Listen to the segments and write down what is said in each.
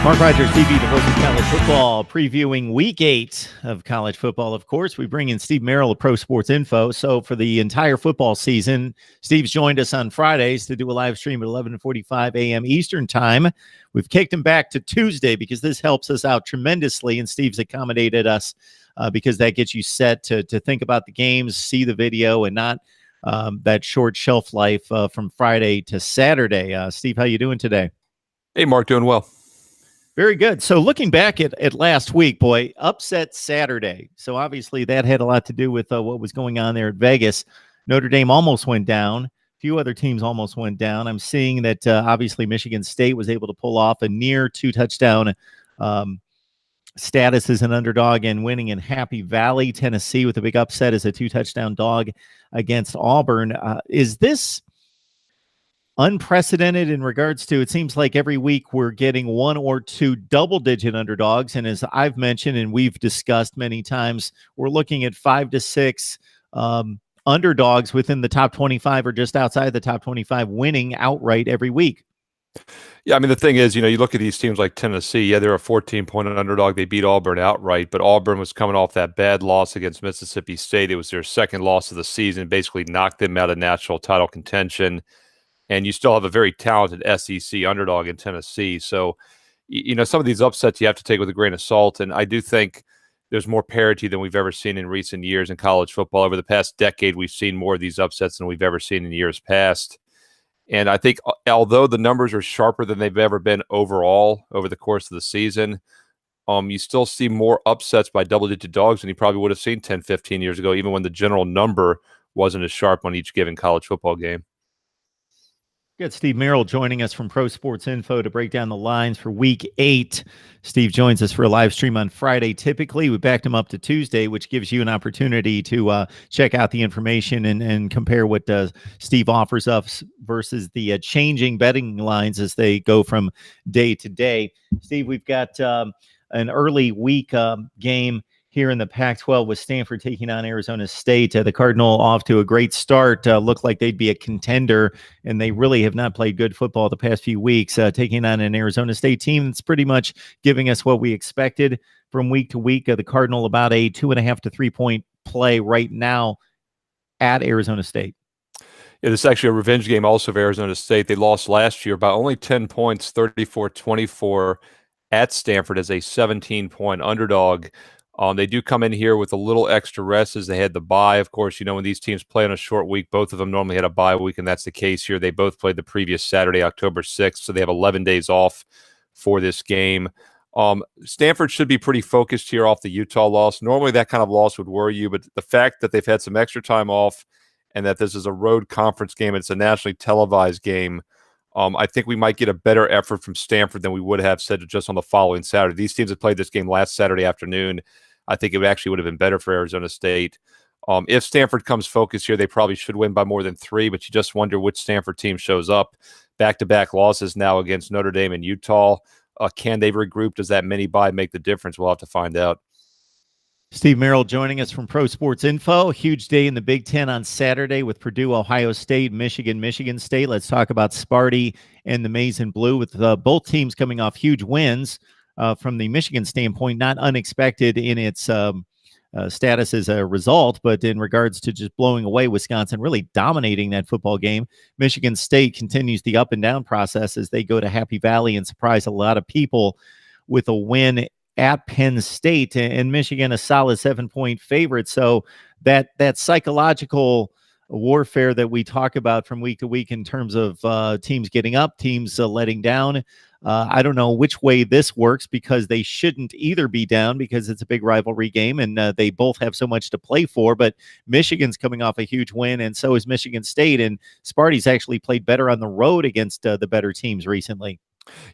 Mark Rogers TV, the voice of college football, previewing week 8 of college football. Of course, we bring in Steve Merrill of Pro Sports Info. So for the entire football season, Steve's joined us on Fridays to do a live stream at 11:45 a.m. Eastern time. We've kicked him back to Tuesday because this helps us out tremendously, and Steve's accommodated us because that gets you set to think about the games, see the video, and not that short shelf life from Friday to Saturday. Steve, how you doing today? Hey, Mark, doing well. Very good. So looking back at last week, boy, upset Saturday. So obviously that had a lot to do with what was going on there at Vegas. Notre Dame almost went down. A few other teams almost went down. I'm seeing that obviously Michigan State was able to pull off a near 2-touchdown status as an underdog and winning in Happy Valley. Tennessee with a big upset as a 2-touchdown dog against Auburn. Is this unprecedented in regards to, it seems like every week we're getting one or two double-digit underdogs, and as I've mentioned and we've discussed many times, we're looking at 5 to 6 underdogs within the top 25 or just outside the top 25 winning outright every week. Yeah, I mean, the thing is, you look at these teams like Tennessee. Yeah, they're a 14-point underdog. They beat Auburn outright, but Auburn was coming off that bad loss against Mississippi State. It was their second loss of the season, basically knocked them out of national title contention. And you still have a very talented SEC underdog in Tennessee. So, some of these upsets you have to take with a grain of salt. And I do think there's more parity than we've ever seen in recent years in college football. Over the past decade, we've seen more of these upsets than we've ever seen in years past. And I think although the numbers are sharper than they've ever been overall over the course of the season, you still see more upsets by double-digit dogs than you probably would have seen 10, 15 years ago, even when the general number wasn't as sharp on each given college football game. Got Steve Merrill joining us from Pro Sports Info to break down the lines for Week 8. Steve joins us for a live stream on Friday. Typically, we backed him up to Tuesday, which gives you an opportunity to check out the information and compare what Steve offers us versus the changing betting lines as they go from day to day. Steve, we've got an early week game here in the Pac-12 with Stanford taking on Arizona State. The Cardinal off to a great start. Looked like they'd be a contender, and they really have not played good football the past few weeks, taking on an Arizona State team that's pretty much giving us what we expected from week to week. The Cardinal about a 2.5 to 3 point play right now at Arizona State. Yeah, this is actually a revenge game also of Arizona State. They lost last year by only 10 points, 34-24 at Stanford as a 17-point underdog. They do come in here with a little extra rest as they had the bye. Of course, when these teams play on a short week, both of them normally had a bye week, and that's the case here. They both played the previous Saturday, October 6th, so they have 11 days off for this game. Stanford should be pretty focused here off the Utah loss. Normally that kind of loss would worry you, but the fact that they've had some extra time off and that this is a road conference game, it's a nationally televised game, I think we might get a better effort from Stanford than we would have said just on the following Saturday. These teams had played this game last Saturday afternoon. I think it actually would have been better for Arizona State. If Stanford comes focused here, they probably should win by more than 3, but you just wonder which Stanford team shows up. Back-to-back losses now against Notre Dame and Utah. Can they regroup? Does that mini-bye make the difference? We'll have to find out. Steve Merrill joining us from Pro Sports Info. Huge day in the Big Ten on Saturday with Purdue, Ohio State, Michigan State. Let's talk about Sparty and the Maize and Blue with both teams coming off huge wins. From the Michigan standpoint, not unexpected in its status as a result, but in regards to just blowing away Wisconsin, really dominating that football game. Michigan State continues the up and down process as they go to Happy Valley and surprise a lot of people with a win at Penn State, and Michigan a solid 7-point favorite. So that psychological warfare that we talk about from week to week in terms of teams getting up, teams letting down. I don't know which way this works because they shouldn't either be down because it's a big rivalry game and they both have so much to play for. But Michigan's coming off a huge win, and so is Michigan State. And Sparty's actually played better on the road against the better teams recently.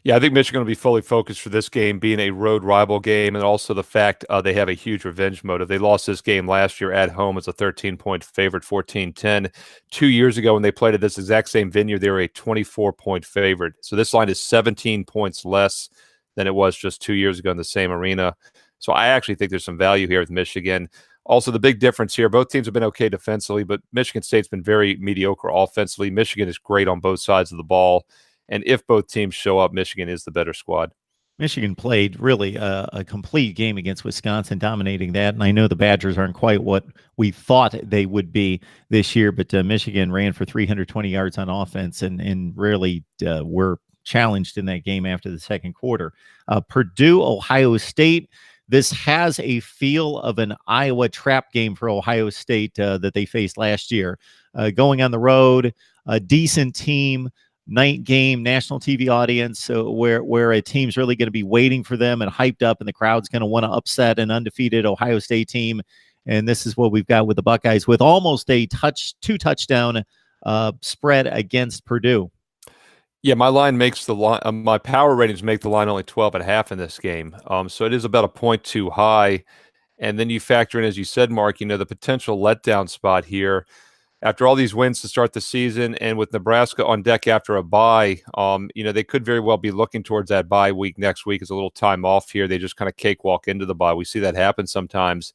Yeah, I think Michigan will be fully focused for this game being a road rival game, and also the fact they have a huge revenge motive. They lost this game last year at home as a 13-point favorite, 14-10. 2 years ago when they played at this exact same venue, they were a 24-point favorite. So this line is 17 points less than it was just 2 years ago in the same arena. So I actually think there's some value here with Michigan. Also, the big difference here, both teams have been okay defensively, but Michigan State's been very mediocre offensively. Michigan is great on both sides of the ball. And if both teams show up, Michigan is the better squad. Michigan played really a complete game against Wisconsin, dominating that. And I know the Badgers aren't quite what we thought they would be this year, but Michigan ran for 320 yards on offense and really were challenged in that game after the second quarter. Purdue, Ohio State. This has a feel of an Iowa trap game for Ohio State that they faced last year. Going on the road, a decent team, night game, national TV audience, where a team's really going to be waiting for them and hyped up, and the crowd's going to want to upset an undefeated Ohio State team. And this is what we've got with the Buckeyes, with almost a two touchdown spread against Purdue. Yeah, my line makes the line. My power ratings make the line only 12.5 in this game. So it is about a point too high. And then you factor in, as you said, Mark, the potential letdown spot here. After all these wins to start the season, and with Nebraska on deck after a bye, they could very well be looking towards that bye week next week as a little time off here. They just kind of cakewalk into the bye. We see that happen sometimes.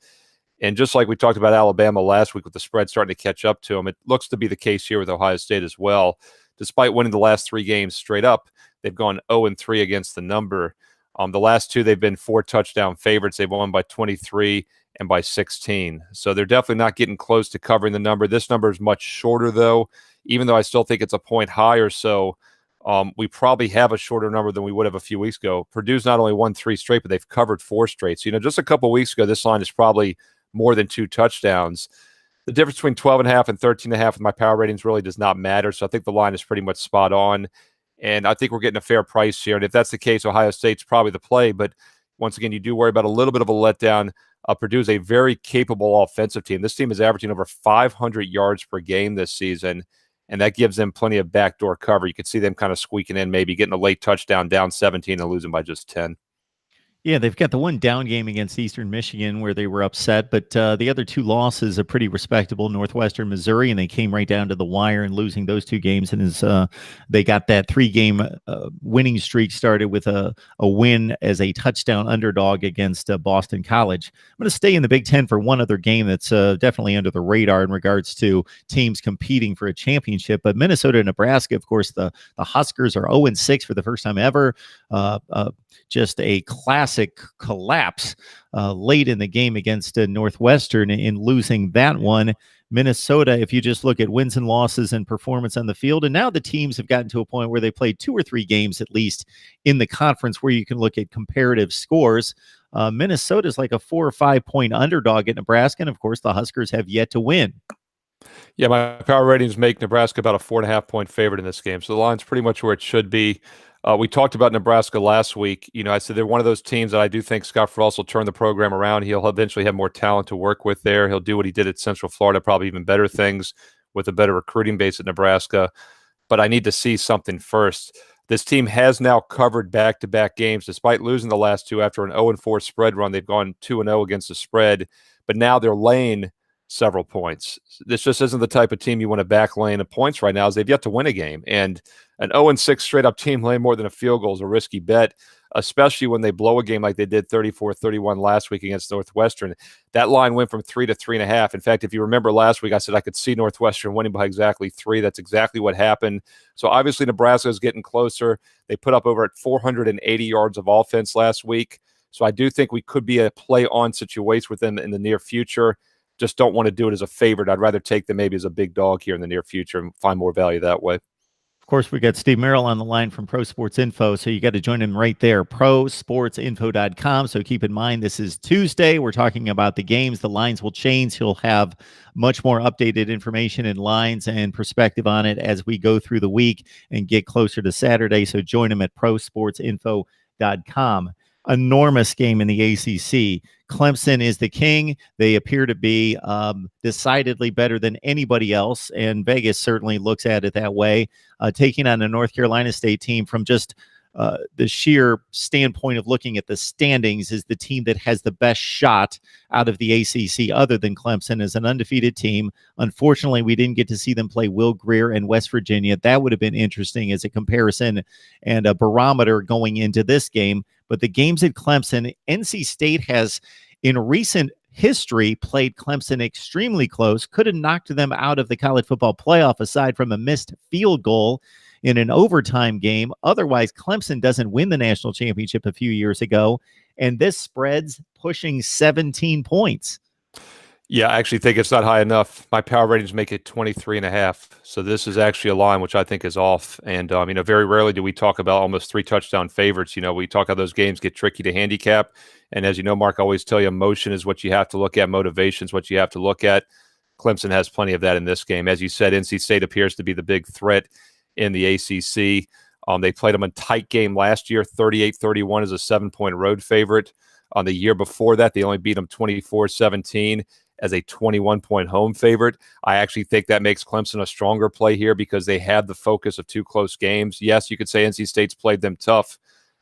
And just like we talked about Alabama last week with the spread starting to catch up to them, it looks to be the case here with Ohio State as well. Despite winning the last 3 games straight up, they've gone 0-3 against the number. The last 2, they've been 4 touchdown favorites. They've won by 23 and by 16. So they're definitely not getting close to covering the number. This number is much shorter, though, even though I still think it's a point high or so. We probably have a shorter number than we would have a few weeks ago. Purdue's not only won 3 straight, but they've covered 4 straight. So, just a couple weeks ago, this line is probably more than 2 touchdowns. The difference between 12.5 and 13.5 with my power ratings really does not matter. So I think the line is pretty much spot on. And I think we're getting a fair price here. And if that's the case, Ohio State's probably the play. But once again, you do worry about a little bit of a letdown. Purdue is a very capable offensive team. This team is averaging over 500 yards per game this season, and that gives them plenty of backdoor cover. You could see them kind of squeaking in, maybe getting a late touchdown, down 17 and losing by just 10. Yeah, they've got the one down game against Eastern Michigan where they were upset, but the other 2 losses are pretty respectable. Northwestern, Missouri, and they came right down to the wire and losing those 2 games. And they got that 3-game winning streak started with a win as a touchdown underdog against Boston College. I'm going to stay in the Big Ten for one other game that's definitely under the radar in regards to teams competing for a championship. But Minnesota and Nebraska, of course, the Huskers are 0-6 for the first time ever. Just a classic collapse late in the game against Northwestern in losing that one. Minnesota, if you just look at wins and losses and performance on the field, and now the teams have gotten to a point where they played 2 or 3 games at least in the conference where you can look at comparative scores. Minnesota is like a 4 or 5 point underdog at Nebraska, and of course the Huskers have yet to win. Yeah, my power ratings make Nebraska about a 4.5 point favorite in this game. So the line's pretty much where it should be. We talked about Nebraska last week. I said they're one of those teams that I do think Scott Frost will turn the program around. He'll eventually have more talent to work with there. He'll do what he did at Central Florida, probably even better things with a better recruiting base at Nebraska. But I need to see something first. This team has now covered back-to-back games, despite losing the last 2 after an 0-4 spread run. They've gone 2-0 against the spread, but now they're laying several points. This just isn't the type of team you want to back laying the points right now, as they've yet to win a game. And an 0-6 straight-up team laying more than a field goal is a risky bet, especially when they blow a game like they did 34-31 last week against Northwestern. That line went from 3 to 3.5. In fact, if you remember last week, I said I could see Northwestern winning by exactly 3. That's exactly what happened. So obviously Nebraska is getting closer. They put up over 480 yards of offense last week. So I do think we could be a play-on situation with them in the near future. Just don't want to do it as a favorite. I'd rather take them maybe as a big dog here in the near future and find more value that way. Of course, we got Steve Merrill on the line from Pro Sports Info, so you got to join him right there, prosportsinfo.com. So keep in mind, this is Tuesday. We're talking about the games. The lines will change. He'll have much more updated information and lines and perspective on it as we go through the week and get closer to Saturday. So join him at prosportsinfo.com. Enormous game in the ACC. Clemson is the king. They appear to be decidedly better than anybody else, and Vegas certainly looks at it that way. Taking on a North Carolina State team from just the sheer standpoint of looking at the standings is the team that has the best shot out of the ACC other than Clemson as an undefeated team. Unfortunately, we didn't get to see them play Will Grier and West Virginia. That would have been interesting as a comparison and a barometer going into this game. But the games at Clemson, NC State has in recent history played Clemson extremely close, could have knocked them out of the college football playoff aside from a missed field goal in an overtime game. Otherwise, Clemson doesn't win the national championship a few years ago, and this spread's pushing 17 points. Yeah, I actually think it's not high enough. My power ratings make it 23.5. So this is actually a line which I think is off. And, very rarely do we talk about almost 3 touchdown favorites. We talk how those games get tricky to handicap. And as you know, Mark, I always tell you, emotion is what you have to look at. Motivation is what you have to look at. Clemson has plenty of that in this game. As you said, NC State appears to be the big threat in the ACC. They played them a tight game last year, 38-31 as a 7-point road favorite. On the year before that, they only beat them 24-17 as a 21-point home favorite. I actually think that makes Clemson a stronger play here because they have the focus of 2 close games. Yes, you could say NC State's played them tough,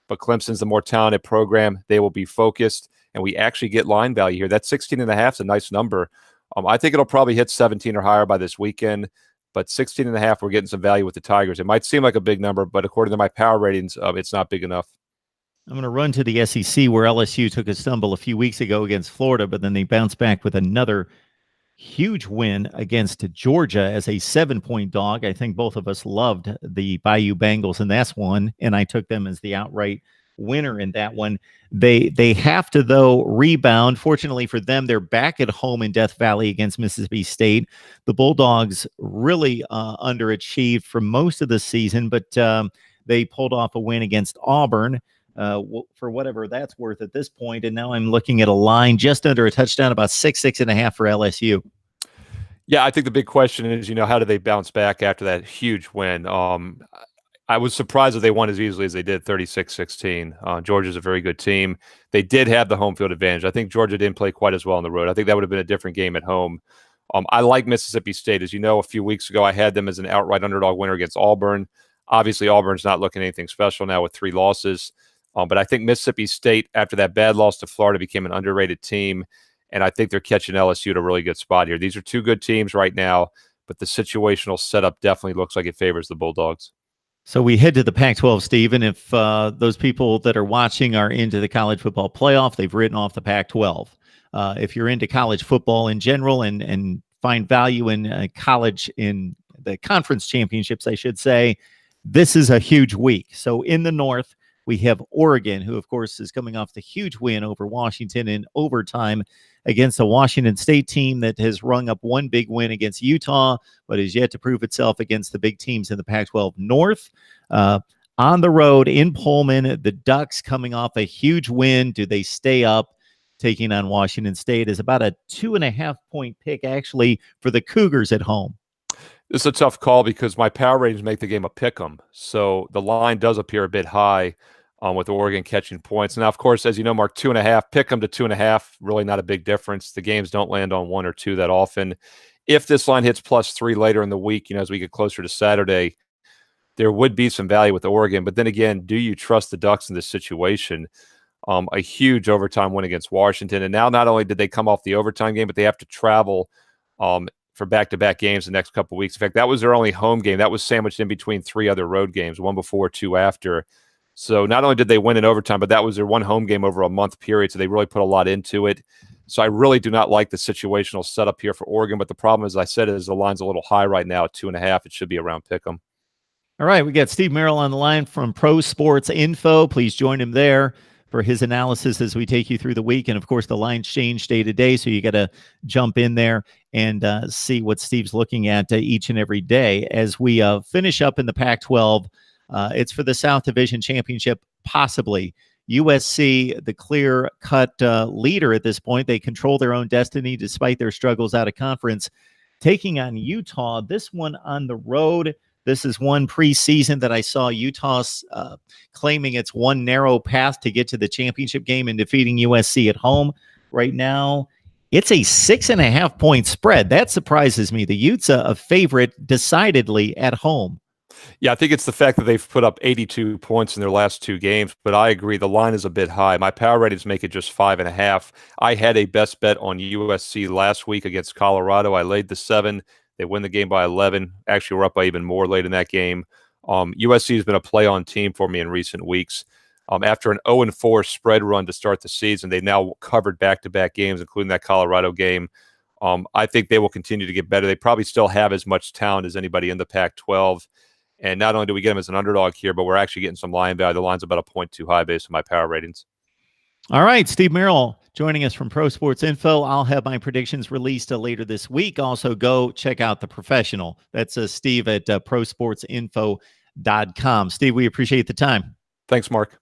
but Clemson's the more talented program. They will be focused, and we actually get line value here. That 16.5 is a nice number. I think it'll probably hit 17 or higher by this weekend, but 16.5, we're getting some value with the Tigers. It might seem like a big number, but according to my power ratings, it's not big enough. I'm going to run to the SEC, where LSU took a stumble a few weeks ago against Florida, but then they bounced back with another huge win against Georgia as a 7-point dog. I think both of us loved the Bayou Bengals in that one, and I took them as the outright winner in that one. They have to, though, rebound. Fortunately for them, they're back at home in Death Valley against Mississippi State. The Bulldogs really underachieved for most of the season, but they pulled off a win against Auburn. For whatever that's worth at this point. And now I'm looking at a line just under a touchdown, about 6.5 for LSU. Yeah, I think the big question is, how do they bounce back after that huge win? I was surprised that they won as easily as they did, 36-16. Georgia's a very good team. They did have the home field advantage. I think Georgia didn't play quite as well on the road. I think that would have been a different game at home. I like Mississippi State. As you know, a few weeks ago, I had them as an outright underdog winner against Auburn. Obviously, Auburn's not looking anything special now with 3 losses. But I think Mississippi State, after that bad loss to Florida, became an underrated team, and I think they're catching LSU at a really good spot here. These are 2 good teams right now, but the situational setup definitely looks like it favors the Bulldogs. So we head to the Pac-12, Steve, and if those people that are watching are into the college football playoff, they've written off the Pac-12. If you're into college football in general and find value in college, in the conference championships, I should say, this is a huge week. So in the North, we have Oregon, who, of course, is coming off the huge win over Washington in overtime against a Washington State team that has rung up one big win against Utah, but is yet to prove itself against the big teams in the Pac-12 North. On the road in Pullman, the Ducks coming off a huge win. Do they stay up? Taking on Washington State is about a 2.5-point pick, actually, for the Cougars at home. This is a tough call because my power ratings make the game a pick 'em. So the line does appear a bit high with Oregon catching points. Now, of course, as you know, Mark, 2.5, pick 'em to 2.5, really not a big difference. The games don't land on 1 or 2 that often. If this line hits +3 later in the week, as we get closer to Saturday, there would be some value with Oregon. But then again, do you trust the Ducks in this situation? A huge overtime win against Washington. And now not only did they come off the overtime game, but they have to travel for back-to-back games the next couple of weeks. In fact, that was their only home game. That was sandwiched in between 3 other road games, 1 before, 2 after. So not only did they win in overtime, but that was their 1 home game over a month period. So they really put a lot into it. So I really do not like the situational setup here for Oregon. But the problem, as I said, is the line's a little high right now at 2.5. It should be around pick 'em. All right, we got Steve Merrill on the line from Pro Sports Info. Please join him there for his analysis as we take you through the week. And of course, the lines change day to day, so you got to jump in there and see what Steve's looking at each and every day. As we finish up in the Pac-12, it's for the South Division Championship, possibly. USC, the clear-cut leader at this point. They control their own destiny despite their struggles out of conference. Taking on Utah, this one on the road. This is one preseason that I saw Utah claiming it's one narrow path to get to the championship game and defeating USC at home. Right now, it's a 6.5-point spread. That surprises me. The Utes a favorite decidedly at home. Yeah, I think it's the fact that they've put up 82 points in their last 2 games, but I agree the line is a bit high. My power ratings make it just 5.5. I had a best bet on USC last week against Colorado. I laid the 7. They win the game by 11. Actually, we're up by even more late in that game. USC has been a play-on team for me in recent weeks. After an 0-4 spread run to start the season, they've now covered back-to-back games, including that Colorado game. I think they will continue to get better. They probably still have as much talent as anybody in the Pac-12. And not only do we get them as an underdog here, but we're actually getting some line value. The line's about a point too high based on my power ratings. All right, Steve Merrill joining us from Pro Sports Info. I'll have my predictions released later this week. Also, go check out The Professional. That's Steve at prosportsinfo.com. Steve, we appreciate the time. Thanks, Mark.